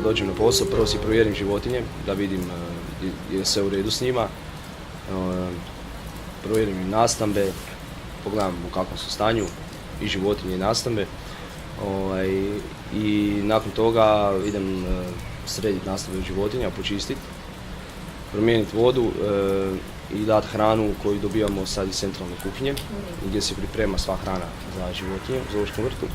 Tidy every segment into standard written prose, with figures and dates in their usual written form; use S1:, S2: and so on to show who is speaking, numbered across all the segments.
S1: kad dođem na posao, prvo si provjerim životinje, da vidim je sve u redu s njima. Provjerim im nastambe, pogledam u kakvom su stanju i životinje i nastambe. I nakon toga idem srediti nastambe životinja, počistiti, promijeniti vodu i dati hranu koju dobivamo sad iz centralne kuhinje, gdje se priprema sva hrana za životinje u zoološkom vrtu.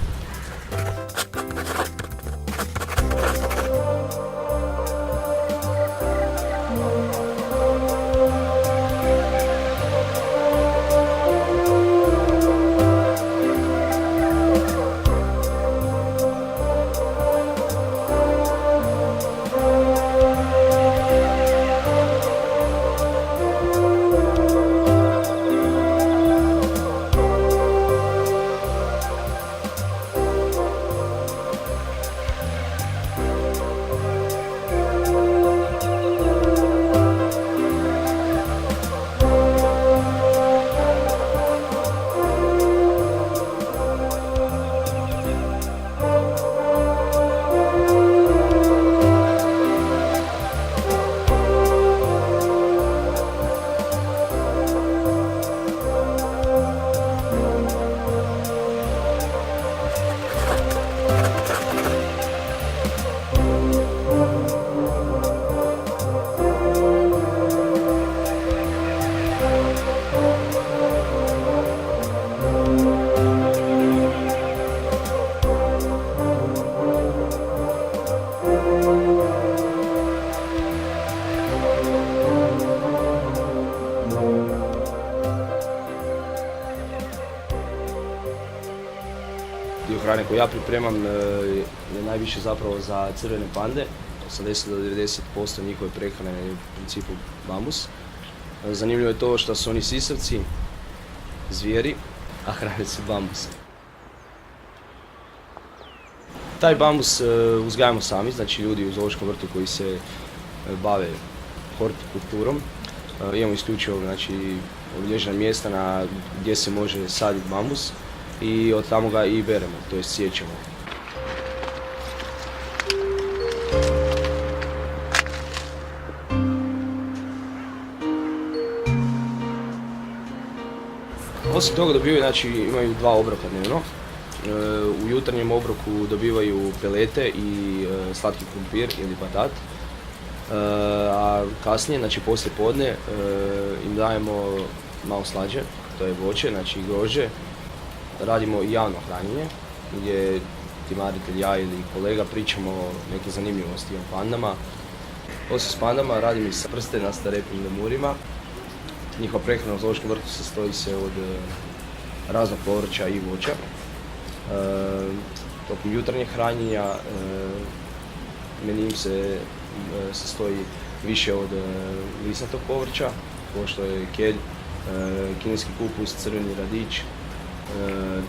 S1: Dio hrane koju ja pripremam je najviše zapravo za crvene pande. 80 do 90% njihove prehrane je u principu bambus. Zanimljivo je to što su oni sisavci, zvijeri, a hrane se bambus. Taj bambus uzgajamo sami, znači ljudi u zoološkom vrtu koji se bave hortikulturom. Imamo isključivo obilježena mjesta gdje se može saditi bambus i od tamo ga i beremo, to jest siječemo. Osim toga imaju 2 obroka dnevno. U jutarnjem obroku dobivaju pelete i slatki krumpir ili batat. A kasnije, poslije podne, im dajemo malo slađe, to je voće, grožđe. Radimo i javno hranjenje, gdje timaritelj, ja ili kolega pričamo o neke zanimljivosti o pandama. Osim s pandama radim i sa prstenaste repnim lemurima. Njihova prehrana u zoološkom vrtu sastoji se od raznog povrća i voća. Tokom jutarnjeg hranjenja meniju se sastoji više od lisnatog povrća, kao što je kelj, kineski kupus, crveni radić,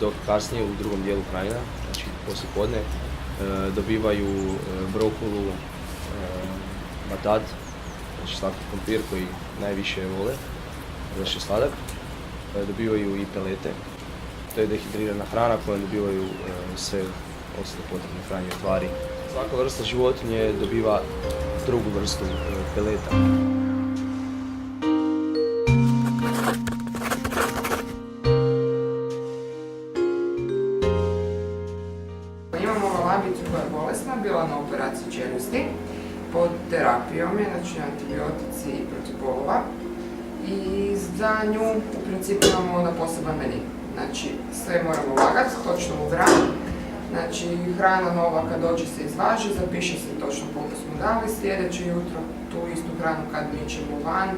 S1: dok kasnije u drugom dijelu hranjenja, poslije podne, dobivaju brokulu, batat, slatki krumpir koji najviše vole, znači sladak. Dobivaju i pelete, to je dehidrirana hrana kojom dobivaju sve ostale potrebne hranjive tvari. Svaka vrsta životinje dobiva drugu vrstu peleta.
S2: Imamo labicu koja je bolesna, bila na operaciji čeljusti, pod terapijom je, antibiotici i protiv bolova. I za nju u principu imamo onda poseban meni. Sve moramo lagati, točno u gram. Hrana nova kad dođe se izvaži, zapiše se točno koliko smo dali. Sljedeće jutro tu istu hranu kad mičemo van,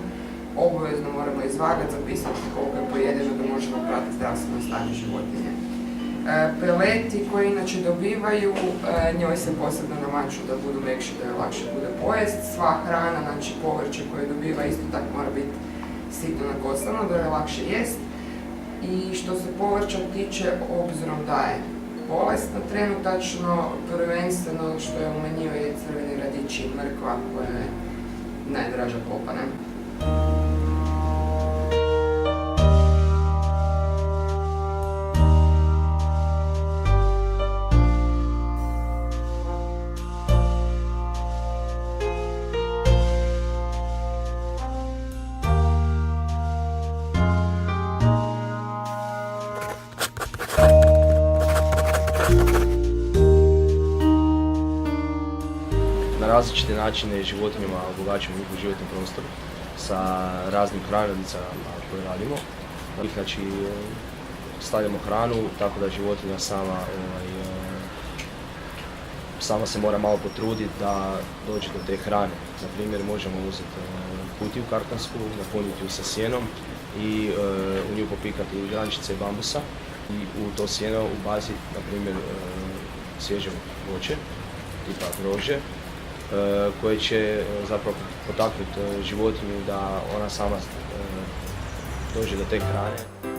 S2: obavezno moramo izvagati, zapisati koliko je pojedeno da možemo pratiti zdravstveno stanje životinje. Peleti koji inače dobivaju, njoj se posebno namaču da budu mekši, da je lakše bude pojest. Sva hrana, povrće koje dobiva isto tako mora biti sitno nakostano, da je lakše jest. I što se povrća tiče, obzirom da je bolesna trenutačno, prvenstveno što je u meniju je crveni radić i mrkva koja je najdraža kopana.
S1: različite načine životinjama obogaćujemo njihov životni prostor sa raznim hranilinicama koje radimo. Znači, stavljamo hranu tako da životinja sama se mora malo potruditi da dođe do te hrane. Na primjer, možemo uzeti kutiju kartonsku, napuniti ju sa sjenom i u nju popikati grančice bambusa i u to sjeno ubaciti, na primjer, svježe voće, tipa grožđe, koje će zapravo potaknuti životinju da ona sama dođe do te hrane.